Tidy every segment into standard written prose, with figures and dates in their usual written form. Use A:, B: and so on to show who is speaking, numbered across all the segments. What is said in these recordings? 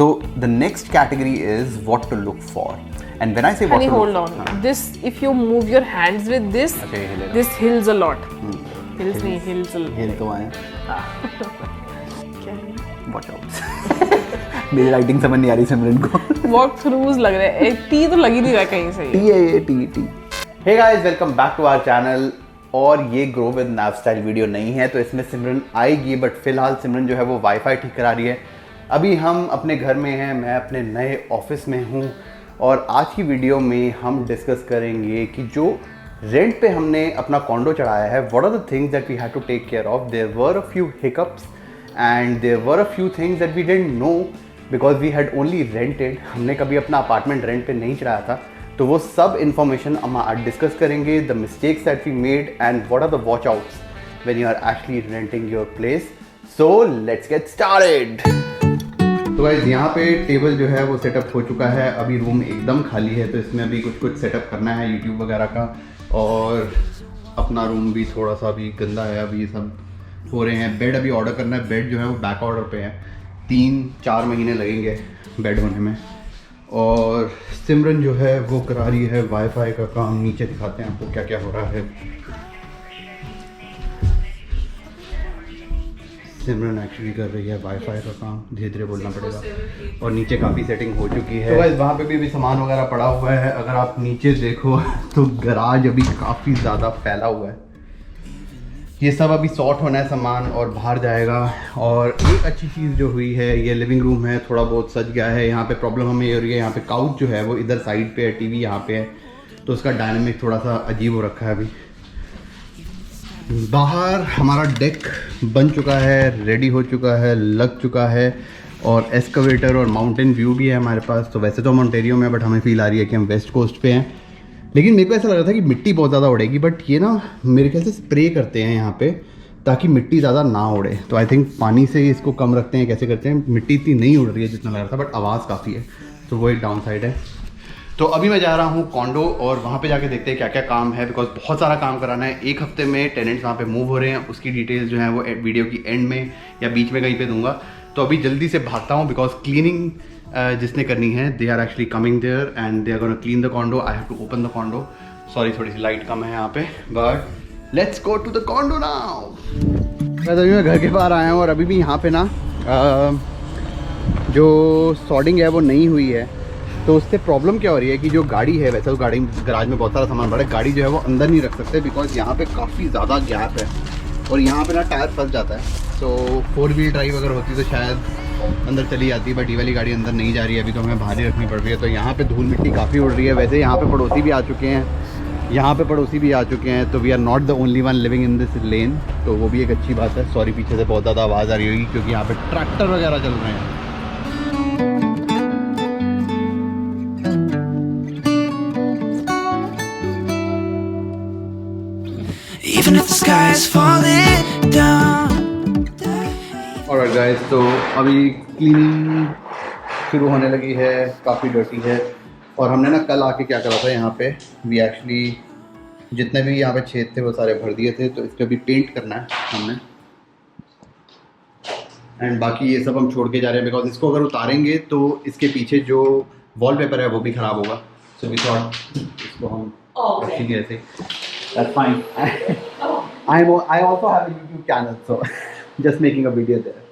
A: So the next category is what to look for. And when I say what
B: Honey,
A: to
B: hold
A: look
B: on. This, if you move your hands with this,
A: अच्छा, ये हिलेगा।
B: this hills a lot. Hills नहीं, hills a lot.
A: हिल तो आए।
B: क्या है?
A: Watch out। मेरी writing समझ नहीं आ रही सिमरन को।
B: Walk throughs लग रहे हैं। टी तो लग ही नहीं रहा कहीं से।
A: टी है ये, T. Hey guys, welcome back to our channel। और ये grow with naive style video नहीं है, तो इसमें सिमरन आएगी, बट फिलहाल सिमरन जो है वो वाईफाई ठीक करा रही है। अभी हम अपने घर में हैं, मैं अपने नए ऑफिस में हूँ, और आज की वीडियो में हम डिस्कस करेंगे कि जो रेंट पे हमने अपना कॉन्डो चढ़ाया है, what are the things that we had to take care of. There were a few hiccups and there were a few things that we didn't know because we had only rented. हमने कभी अपना apartment rent पे नहीं चढ़ाया था, तो वो सब इन्फॉर्मेशन हम आज डिस्कस करेंगे। The mistakes that we made and what are the watch outs when you are actually renting your place. So let's get started. तो गाइस, यहाँ पे टेबल जो है वो सेटअप हो चुका है। अभी रूम एकदम खाली है, तो इसमें अभी कुछ सेटअप करना है यूट्यूब वगैरह का, और अपना रूम भी थोड़ा सा अभी गंदा है। अभी ये सब हो रहे हैं। बेड अभी ऑर्डर करना है। बेड जो है वो बैक ऑर्डर पे है, 3-4 महीने लगेंगे बेड होने में। और सिमरन जो है वो करा रही है वाईफाई का काम। नीचे दिखाते हैं आपको क्या क्या हो रहा है। सिमरन एक्चुअली कर रही है वाईफाई का काम, धीरे धीरे बोलना पड़ेगा। और नीचे काफ़ी सेटिंग हो चुकी है। तो गाइस, वहाँ पे भी अभी सामान वगैरह पड़ा हुआ है। अगर आप नीचे देखो तो गराज अभी काफ़ी ज़्यादा फैला हुआ है। ये सब अभी सॉर्ट होना है सामान, और बाहर जाएगा। और एक अच्छी चीज़ जो हुई है, ये लिविंग रूम है, थोड़ा बहुत सज गया है। यहाँ पे प्रॉब्लम हमें ये हो रही है, यहाँ पे काउच जो है वो इधर साइड पे है, टीवी यहाँ पे है, तो उसका डायनामिक थोड़ा सा अजीब हो रखा है। अभी बाहर हमारा डेक बन चुका है, रेडी हो चुका है, लग चुका है, और एस्केवेटर और माउंटेन व्यू भी है हमारे पास। तो वैसे तो हम ओंटारियो में, बट हमें फील आ रही है कि हम वेस्ट कोस्ट पे हैं। लेकिन मेरे को ऐसा लग रहा था कि मिट्टी बहुत ज़्यादा उड़ेगी, बट ये ना मेरे ख्याल से स्प्रे करते हैं यहाँ पे ताकि मिट्टी ज़्यादा ना उड़े। तो आई थिंक पानी से ही इसको कम रखते हैं। कैसे करते हैं, मिट्टी इतनी नहीं उड़ रही है जितना लग रहा था, बट आवाज़ काफ़ी है, तो वो एक डाउन साइड है। तो अभी मैं जा रहा हूँ कॉन्डो, और वहाँ पे जाके देखते हैं क्या क्या काम है, बिकॉज बहुत सारा काम कराना है। एक हफ्ते में टेनेंट्स वहाँ पे मूव हो रहे हैं। उसकी डिटेल्स जो है वो वीडियो की एंड में या बीच में कहीं पे दूंगा। तो अभी जल्दी से भागता हूँ, बिकॉज क्लीनिंग जिसने करनी है, they are actually coming there and they are gonna clean the condo. I have to open the condo. Sorry, थोड़ी सी लाइट कम है यहाँ पे, but let's go to the condo now. मैं घर के बाहर आया हूँ, और अभी भी यहाँ पे ना जो सॉर्डिंग है वो नहीं हुई है। तो उससे प्रॉब्लम क्या हो रही है कि जो गाड़ी है, वैसे तो गाड़ी गराज में बहुत सारा सामान पड़ा है, गाड़ी जो है वो अंदर नहीं रख सकते, बिकॉज यहाँ पे काफ़ी ज़्यादा गैप है, और यहाँ पे ना टायर फंस जाता है। सो 4 व्हील ड्राइव अगर होती तो शायद अंदर चली जाती, बट ये वाली गाड़ी अंदर नहीं जा रही है। अभी तो हमें बाहर ही रखनी पड़ रही है। तो यहाँ पे धूल मिट्टी काफ़ी उड़ रही है। वैसे यहाँ पे पड़ोसी भी आ चुके हैं, यहाँ पे पड़ोसी भी आ चुके हैं, तो we are not the only one living in this lane, तो वो भी एक अच्छी बात है। सॉरी, पीछे से बहुत ज़्यादा आवाज़ आ रही होगी, क्योंकि यहाँ पे ट्रैक्टर वगैरह चल रहे हैं।
C: Even if the sky is falling down.
A: Alright guys, तो अभी क्लीनिंग शुरू होने लगी है। काफ़ी डर्टी है, और हमने ना कल आके क्या करा था, यहाँ पे वी एक्चुअली जितने भी यहाँ पे छेद थे वो सारे भर दिए थे। तो इस पर अभी पेंट करना है हमने, एंड बाकी ये सब हम छोड़ के जा रहे हैं, बिकॉज इसको अगर उतारेंगे तो इसके पीछे जो वॉलपेपर है वो भी ख़राब होगा। सो वी थॉट इसको हम अच्छी तरह से, that's fine. I also have a YouTube channel, so just making a video there.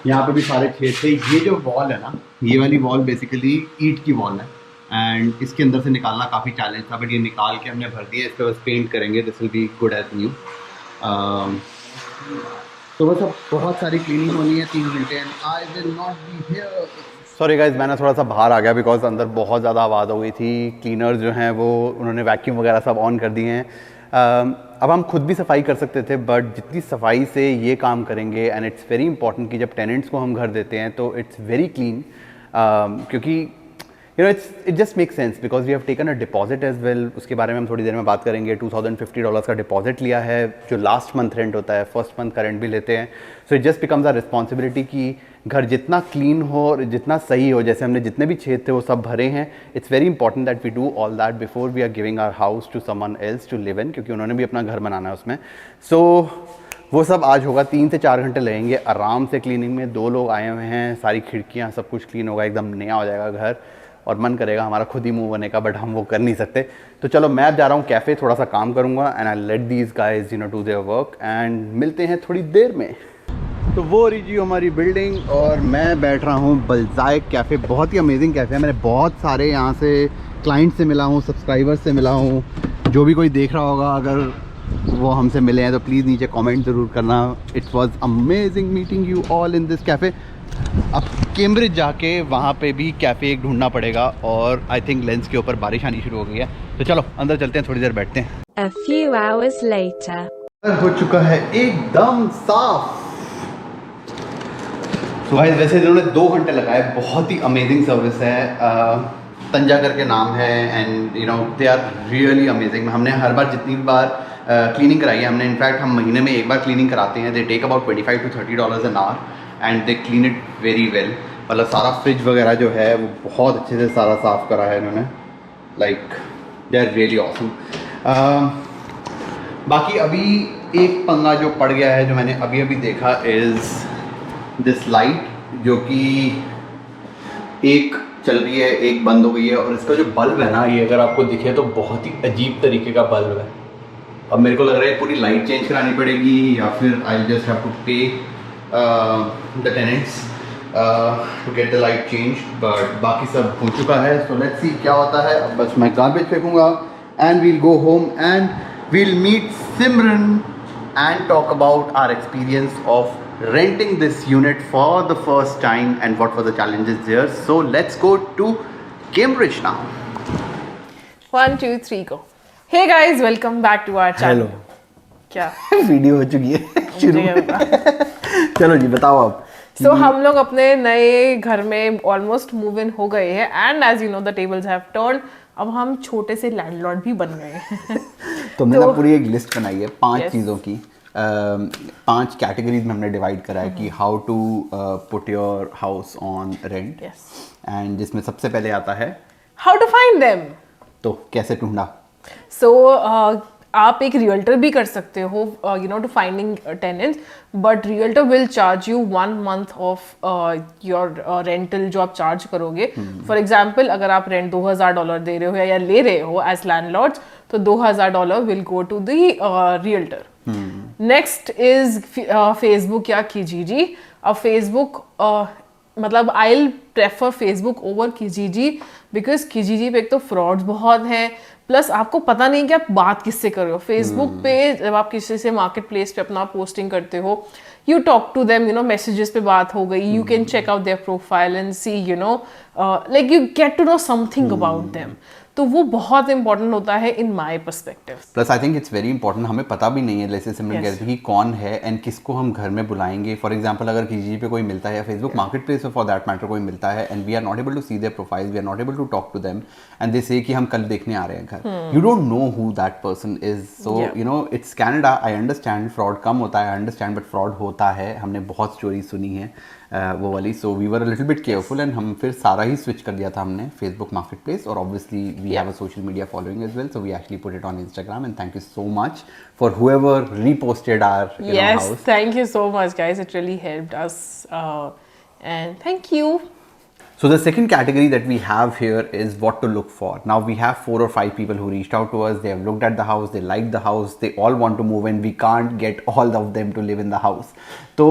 A: यहाँ पे भी सारे छेद थे। ये जो वॉल है ना, ये वाली वॉल बेसिकली ईंट की वॉल है, एंड इसके अंदर से निकालना काफ़ी चैलेंज था, बट ये निकाल के हमने भर दिया। इस पर बस पेंट करेंगे, this will be good as new. तो बस अब बहुत सारी क्लीनिंग होनी है, 3 घंटे, and I will not be here. Sorry guys, मैंने थोड़ा सा बाहर आ गया, बिकॉज अंदर बहुत ज़्यादा आवाज़ हो गई थी। क्लीनर्स जो हैं वो उन्होंने वैक्यूम वगैरह सब ऑन कर दिए हैं। अब हम खुद भी सफाई कर सकते थे, बट जितनी सफाई से ये काम करेंगे, एंड इट्स वेरी इंपॉर्टेंट कि जब टेनेंट्स को हम घर देते हैं तो इट्स वेरी क्लीन, क्योंकि you know it just make sense, because we have taken a deposit as well. उसके बारे में हम थोड़ी देर में बात करेंगे। $2050 का डिपॉजिट लिया है, जो लास्ट मंथ रेंट होता है, फर्स्ट मंथ का रेंट भी लेते हैं। So it just becomes a responsibility कि घर जितना क्लीन हो और जितना सही हो, जैसे हमने जितने भी छेद थे वो सब भरे हैं। It's very important that we do all that before we are giving our house to someone else to live in, क्योंकि उन्होंने भी अपना घर बनाना है उसमें। सो वो सब आज होगा। 3 से 4 घंटे लगेंगे आराम से क्लीनिंग में। 2 लोग आए हुए हैं, सारी खिड़कियाँ सब कुछ क्लीन होगा, एकदम नया हो जाएगा घर। और मन करेगा हमारा खुद ही मूव होने का, बट हम वो कर नहीं सकते। तो चलो मैं अब जा रहा हूँ कैफ़े, थोड़ा सा काम करूँगा and I let these guys do their work and मिलते हैं थोड़ी देर में। तो वो रही जी हमारी बिल्डिंग और मैं बैठ रहा हूँ बल्जाइक कैफ़े। बहुत ही अमेजिंग कैफ़े है। मैंने बहुत सारे यहाँ से क्लाइंट से मिला हूँ, सब्सक्राइबर्स से मिला हूँ। जो भी कोई देख रहा होगा अगर वो हमसे मिले हैं तो प्लीज़ नीचे कमेंट ज़रूर करना। It was amazing meeting you all in this cafe. अब कैम्ब्रिज जाके वहाँ पे भी कैफ़े एक ढूंढना पड़ेगा और आई थिंक लेंस के ऊपर बारिश आनी शुरू हो गई है। तो चलो अंदर चलते हैं, थोड़ी देर बैठते हैं।
D: A few hours later.
A: हो चुका है एकदम साफ। तो भाई वैसे इन्होंने 2 घंटे लगाए, बहुत ही अमेजिंग सर्विस है। तंजा करके नाम है and they are really amazing. हमने हर बार जितनी भी बार क्लीनिंग कराई है, हमने इनफैक्ट हम महीने में एक बार क्लीनिंग कराते हैं। They take about $25 to $30 an hour and they clean it very well. मतलब सारा फ्रिज वगैरह जो है वो बहुत अच्छे से सारा साफ़ करा है इन्होंने। Like they are really awesome. बाकी अभी एक पंगा जो पड़ गया है, जो मैंने अभी अभी देखा, इज़ दिस लाइट, जो कि एक चल रही है एक बंद हो गई है। और इसका जो बल्ब है ना, ये अगर आपको दिखे तो बहुत ही अजीब तरीके का बल्ब है। अब मेरे को लग रहा है पूरी लाइट चेंज करानी पड़ेगी या फिर I just have to pay the tenants to get the light change. But बाकी सब हो चुका है। सो लेट्स सी क्या होता है। अब बस मैं गार्बेज फेंकूंगा and we'll go home and we'll meet Simran and talk about our experience of renting this unit for the first time and what were the challenges there. So let's go to Cambridge now.
B: 1, 2, 3 go. Hey guys, welcome back to our channel. क्या
A: video हो चुकी है शुरू।
B: मुझे क्या पता।
A: चलो जी बताओ आप।
B: So हम लोग अपने नए घर में ऑलमोस्ट मूव इन हो गए हैं and as you know the tables have turned. अब हम छोटे से लैंडलॉर्ड भी बन गए हैं।
A: तो हमने ना पूरी एक लिस्ट बनाई है 5
B: Yes.
A: चीज़ों की। 5 कैटेगरीज में हमने डिवाइड करा है कि how to put your house on rent.
B: Yes.
A: And जिसमें सबसे पहले आता है
B: How to find them?
A: तो कैसे ढूंढा।
B: So आप एक रियल्टर भी कर सकते हो to finding tenants, but realtor will charge you 1 month of your rental जो आप चार्ज करोगे। फॉर एग्जाम्पल अगर आप रेंट $2000 दे रहे हो या ले रहे हो एज लैंडलॉर्ड्स, तो $2000 will go to the realtor. Next is Facebook या kijiji। अब फेसबुक मतलब I prefer Facebook over kijiji because kijiji पे एक तो फ्रॉड्स बहुत हैं, प्लस आपको पता नहीं कि आप बात किससे कर रहे हो। फेसबुक पे जब आप किसी से मार्केट प्लेस पे अपना पोस्टिंग करते हो, you talk to them, messages पे बात हो गई, you can check out their profile and see like you get to know something about them. तो वो बहुत इंपॉर्टेंट होता है in my perspective.
A: Plus I think it's very important, हमें पता भी नहीं है जैसे सिमरन कह रही थी कि कौन है एंड किसको हम घर में बुलाएंगे। फॉर एग्जांपल अगर kijiji पे कोई मिलता है या फेसबुक मार्केट प्लेस पे फॉर दैट मैटर कोई मिलता है and we are not able to see their profiles, we are not able to talk to them and they say कि हम कल देखने आ रहे हैं घर, you don't know who that person is. So it's Canada, I understand fraud कम होता है, आई अंडरस्टैंड, बट फ्रॉड होता है। हमने बहुत स्टोरी सुनी है वो वाली। So we were a little bit careful and हम फिर सारा ही स्विच कर दिया था हमने फेसबुक मार्केट प्लेस। और obviously we have a social media following as well, so we actually put it on Instagram and thank you so much for whoever reposted our
B: Yes,
A: house.
B: thank you so much guys, it really helped us and thank you.
A: So the second category that we have here is what to look for. Now we have 4 or 5 people who reached out to us. They have looked at the house, they liked the house, they all want to move in. We can't get all of them to live in the house. So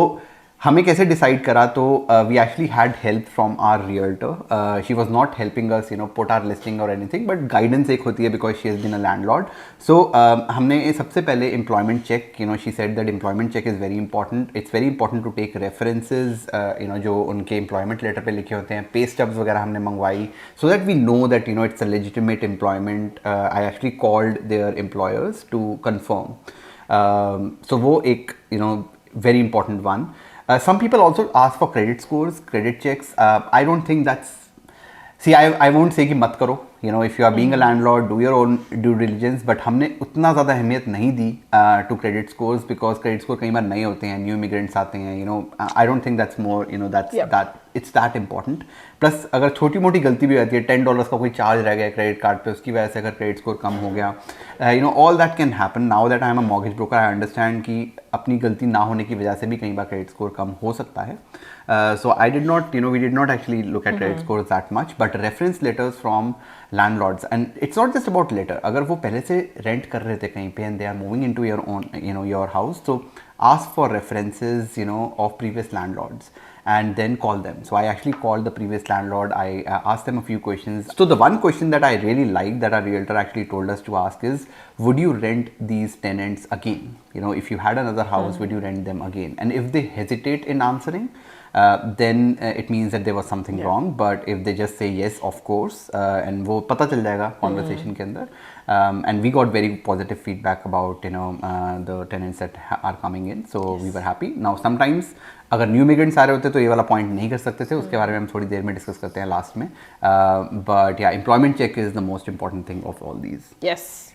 A: हमें कैसे decide करा, तो we actually had help from our realtor. She was not helping us put our listing और anything, but guidance एक होती है because she has been a landlord. So हमने सबसे पहले employment check, she said that employment check is very important. It's very important to take references जो उनके employment letter पे लिखे होते हैं। पे स्टब्स वगैरह हमने मंगवाई so that we know that it's a legitimate employment. I actually called their employers to confirm. So वो एक very important one. Some people also ask for credit scores, credit checks. I don't think that's... See, I won't say कि मत करो you know if you are being a landlord do your own due diligence, but हमने उतना ज़्यादा अहमियत नहीं दी to credit scores, because credit score कई बार नए होते हैं, न्यू इमिग्रेंट्स आते हैं, you know I don't think that's more, you know that it's that important. Plus अगर छोटी मोटी गलती भी आती है, $10 का कोई चार्ज रह गया क्रेडिट कार्ड पे, उसकी वजह से अगर क्रेडिट स्कोर कम हो गया, you know all that can happen. Now that I am a mortgage broker, I understand कि अपनी गलती ना होने की वजह से भी कई बार क्रेडिट स्कोर कम हो सकता है। So I did not, you know, we did not actually look at credit scores that much, but reference letters from landlords, and it's not just about letter. अगर वो पहले से rent कर रहे थे कहीं पे and they are moving into your own, you know, your house, so ask for references, you know, of previous landlords and then call them. So I actually called the previous landlord. I asked them a few questions. So the one question that I really liked that our realtor actually told us to ask is, would you rent these tenants again? You know, if you had another house, would you rent them again? And if they hesitate in answering, then it means that there was something wrong. But if they just say yes, of course, and वो पता चल जाएगा conversation के अंदर, and we got very positive feedback about, you know, the tenants that are coming in, so we were happy. Now sometimes अगर new immigrants आ रहे होते तो ये वाला पॉइंट नहीं कर सकते थे, उसके बारे में हम थोड़ी देर में डिस्कस करते हैं लास्ट में, but yeah employment check is the most important thing of all these.
B: Yes.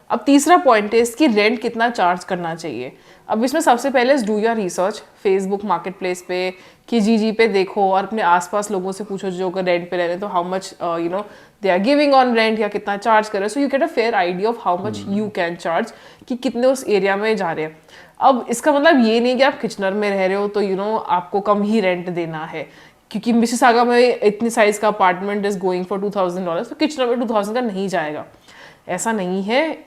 B: अब तीसरा पॉइंट है इसकी रेंट कितना चार्ज करना चाहिए। अब इसमें सबसे पहले do your research Facebook market place पे, कि जी पे देखो और अपने आसपास लोगों से पूछो जो अगर रेंट पे रह रहे हैं तो how much you know they are giving on rent, या कितना चार्ज कर रहे हैं, so you get a fair idea of how much you can charge, कि कितने उस एरिया में जा रहे हैं। अब इसका मतलब ये नहीं कि आप किचनर में रह रहे हो तो यू नो आपको कम ही रेंट देना है, क्योंकि मिसिसागा में इतनी साइज का अपार्टमेंट इज गोइंग फॉर $2,000, तो किचनर में 2,000 का नहीं जाएगा, ऐसा नहीं है।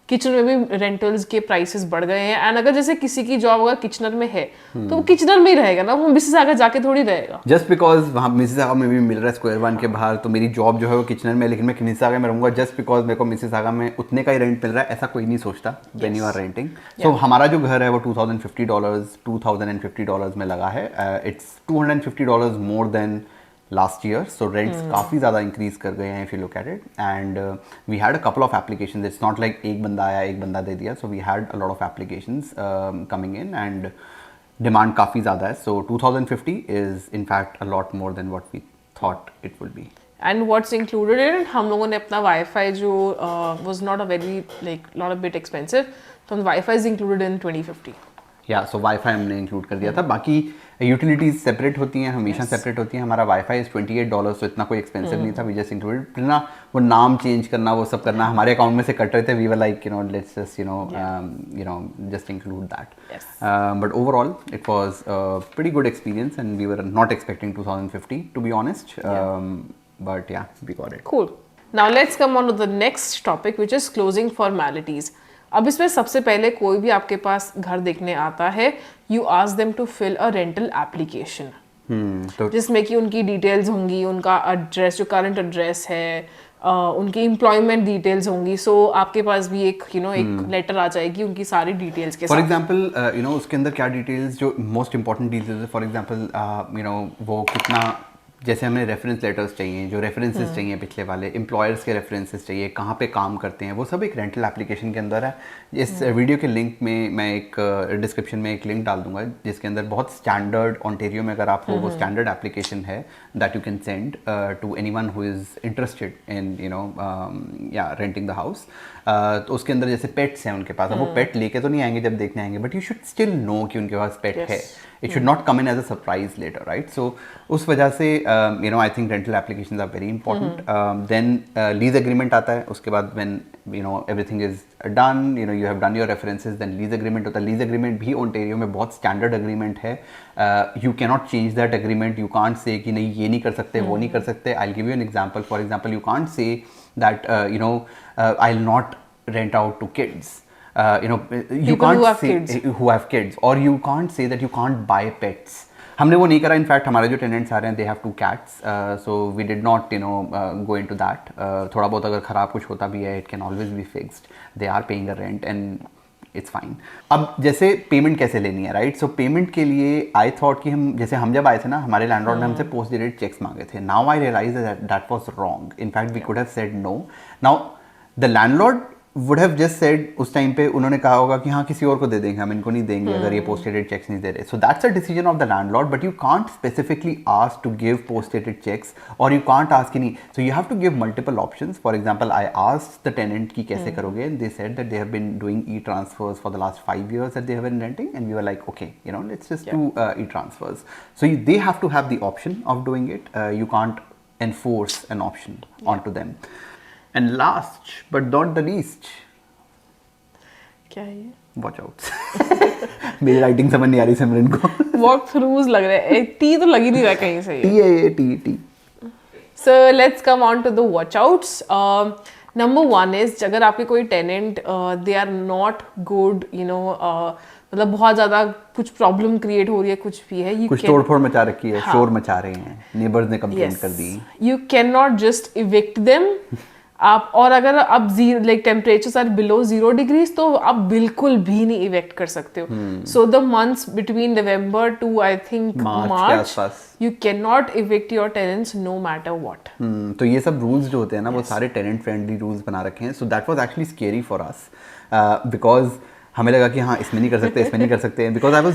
B: किचन में भी रेंटल्स के प्राइसेस बढ़ गए हैं, एंड अगर जैसे किसी की जॉब अगर किचनर में है तो वो किचनर में ही रहेगा ना, वो मिसिसागा जाके थोड़ी रहेगा।
A: जस्ट बिकॉज वहाँ मिसिसागा में भी मिल रहा है स्क्वायर वन के बाहर, तो मेरी जॉब जो है वो किचनर में, लेकिन मैं मिसिसागा में रहूँगा जस्ट बिकॉज मेरे को मिसिसागा में उतने का ही रेंट मिल रहा है, ऐसा कोई नहीं सोचता व्हेन यू आर रेंटिंग। सो हमारा जो घर है वो $2,050 में लगा है, it's $250 more than last year, so rents काफ़ी ज़्यादा increase कर गए हैं if you look at it, and we had a couple of applications. It's not like एक बंदा आया एक बंदा दे दिया, so we had a lot of applications coming in and demand काफ़ी ज़्यादा है, so 2,050 is in fact a lot more than what we thought it would be.
B: And what's included in it, हम लोगों ने अपना वाईफाई जो was not a very like not a bit expensive, तो wifi is included in 2050.
A: या सो wifi हमने include कर दिया था, बाकी यूटिलिटीज सेपरेट होती हैं, हमेशा सेपरेट होती हैं। हमारा वाईफाई इज $28, तो इतना कोई एक्सपेंसिव नहीं था, वी जस्ट इंक्लूडेड ना, वो नाम चेंज करना वो सब करना हमारे अकाउंट में से कट रहे थे, we were like you know let's just you know just include that, but overall it was pretty good experience and we were not expecting 2050 to be honest, but yeah we got it.
B: Cool. Now let's come on to the next topic, which is closing formalities. अब इसमें सबसे पहले कोई भी आपके पास घर देखने आता है, you ask them to fill a rental application,
A: तो
B: जिसमें कि उनकी डिटेल्स होंगी, उनका एड्रेस जो करंट एड्रेस है, उनकी एम्प्लॉयमेंट डिटेल्स होंगी, सो आपके पास भी एक यू नो एक लेटर आ जाएगी उनकी सारी डिटेल्स के साथ।
A: फॉर एग्जाम्पल यू नो उसके अंदर क्या डिटेल्स जो मोस्ट इंपॉर्टेंट डिटेल्स है, फॉर एग्जाम्पल यू नो वो कितना, जैसे हमें रेफरेंस लेटर्स चाहिए, जो रेफरेंसेस चाहिए पिछले वाले एम्प्लॉयर्स के रेफरेंसेस चाहिए, कहाँ पे काम करते हैं, वो सब एक रेंटल एप्लीकेशन के अंदर है। इस वीडियो के लिंक में मैं एक डिस्क्रिप्शन में एक लिंक डाल दूंगा, जिसके अंदर बहुत स्टैंडर्ड ओंटारियो में अगर आपको वो स्टैंडर्ड एप्लीकेशन है that you can send to anyone who is interested in you know या रेंटिंग द हाउस। तो उसके अंदर जैसे पेट्स हैं उनके पास, अब वो पेट लेके तो नहीं आएंगे जब देखने आएंगे, but you should still know कि उनके पास पेट है, it should not come in as a surprise later, right? So उस वजह से you know I think rental applications are very important. Then lease agreement आता है, उसके बाद when you know everything is done, you know you have done your references, then lease agreement होता है। Lease agreement भी ओंटारियो में बहुत standard agreement है, you can not change that agreement, you can't say कि नहीं ये नहीं कर सकते वो नहीं कर सकते। I give you an example, for example you can't say that you know I will not rent out to kids, you know you
B: People
A: can't
B: who have
A: say
B: kids.
A: who have kids, or you can't say that you can't buy pets. हमने वो नहीं करा, in fact हमारे जो tenants आ रहे हैं they have 2 cats, so we did not you know go into that. थोड़ा बहुत अगर ख़राब कुछ होता भी है, it can always be fixed, they are paying a rent and it's fine. अब जैसे पेमेंट कैसे लेनी है, राइट? सो पेमेंट के लिए आई थॉट कि हम जैसे हम जब आए थे ना, हमारे लैंडलॉर्ड ने हमसे पोस्ट डेटेड चेक्स मांगे थे। Now I realise that was wrong, in fact we could have said no. Now the landlord would have just said उस टाइम पे उन्होंने कहा होगा कि हाँ किसी और को दे देंगे, हम इनको नहीं देंगे अगर ये पोस्ट डेटेड चेक्स नहीं दे रहे. So that's a decision of the landlord, but you can't specifically ask to give post dated checks, or you can't ask any. So you have to give multiple options. For example, I asked the tenant कि कैसे करोगे, and they said that they have been doing e-transfers for the last 5 years that they have been renting, and we were like, okay, you know, let's just do e-transfers. So they have to have the option of doing it. You can't enforce an option onto them. And last but not the least,
B: क्या है ये?
A: watch out. मेरी writing समझ नहीं आ रही सिमरन को.
B: Walk throughs लग रहे हैं, टी तो लग ही नहीं रहा कहीं से.
A: टी है ये, T.
B: So let's come on to the watch outs. Number one is अगर आपके कोई tenant they are not good, you know, मतलब बहुत ज़्यादा कुछ प्रॉब्लम क्रिएट हो रही है, कुछ भी है,
A: कुछ तोड़फोड़ मचा रखी है, शोर मचा रहे हैं, नेबर्स ने कंप्लेंट कर दी.
B: You can not just evict them. आप और अगर आप like temperatures are below 0 degrees तो आप बिल्कुल भी नहीं इवेक्ट कर सकते हो. So the months between November to I think March you can not evict your tenants no matter what.
A: तो ये सब रूल्स जो होते हैं ना वो सारे टेनेंट फ्रेंडली रूल्स बना रखे हैं. So that was actually scary for us because हमें लगा कि हाँ इसमें नहीं कर सकते, इसमें नहीं कर सकते, because I was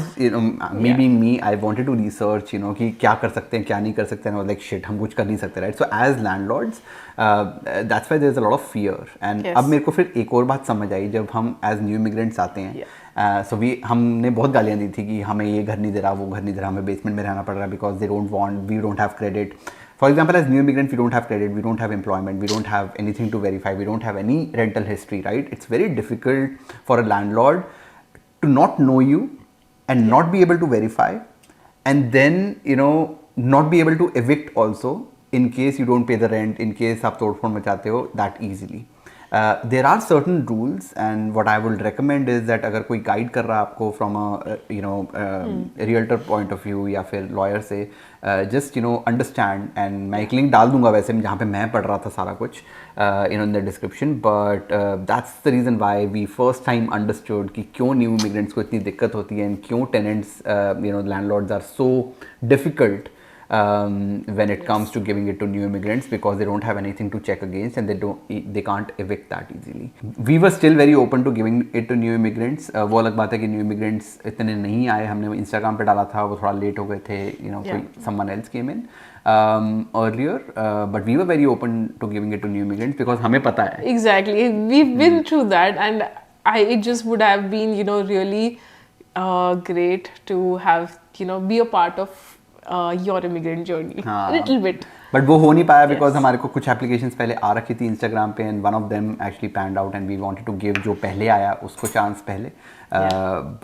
A: me being me I wanted to research, you know, कि क्या कर सकते हैं क्या नहीं कर सकते हैं, लाइक शिट हम कुछ कर नहीं सकते, right. So as landlords that's why there is a lot of fear. And अब मेरे को फिर एक और बात समझ आई जब हम एज न्यू इमिग्रेंट्स आते हैं. सो हमने बहुत गालियाँ दी थी कि हमें ये घर नहीं दे रहा, वो घर नहीं दे रहा, हमें बेसमेंट में रहना पड़ रहा है because they don't want, we don't have credit. For example, as new immigrants, we don't have credit, we don't have employment, we don't have anything to verify, we don't have any rental history, right? It's very difficult for a landlord to not know you and not be able to verify, and then, you know, not be able to evict also in case you don't pay the rent, in case आप तोड़फोड़ मचाते हो that easily. There are certain rules, and what I would recommend is that अगर कोई guide कर रहा है आपको from a you know realtor point of view या फिर lawyer से, just you know understand, and मैं एक link डाल दूंगा वैसे जहाँ पे मैं पढ़ रहा था सारा कुछ you know in the description, but that's the reason why we first time understood कि क्यों new immigrants को इतनी दिक्कत होती है, and क्यों tenants you know landlords are so difficult when it comes to giving it to new immigrants, because they don't have anything to check against, and they can't evict that easily. We were still very open to giving it to new immigrants. वो अलग बात है कि new immigrants इतने नहीं आए, हमने Instagram पे डाला था, वो थोड़ा लेट हो गए थे, you know, someone else came in earlier, but we were very open to giving it to new immigrants because हमें पता है.
B: Exactly, we've been through that, and it just would have been, you know, really great to have, you know, be a part of your immigrant journey a little bit.
A: But वो हो नहीं पाया because हमारे को कुछ applications पहले आ रखी थी Instagram पे, and one of them actually panned out, and we wanted to give जो पहले आया उसको chance पहले.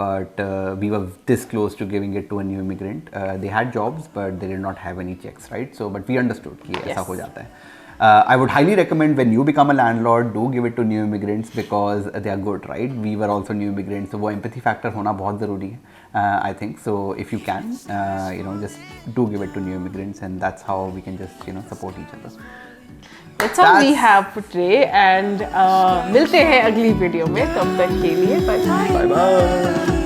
A: But we were this close to giving it to a new immigrant. They had jobs, but they did not have any checks, right? So, but we understood कि ऐसा हो जाता है. I would highly recommend when you become a landlord, do give it to new immigrants because they are good, right? We were also new immigrants, so वो empathy factor होना बहुत ज़रूरी है. I think so. If you can, you know, just do give it to new immigrants, and that's how we can just, you know, support each other.
B: That's all we have for today, and मिलते हैं अगली video में. तब तक के लिए bye bye.
A: Bye bye.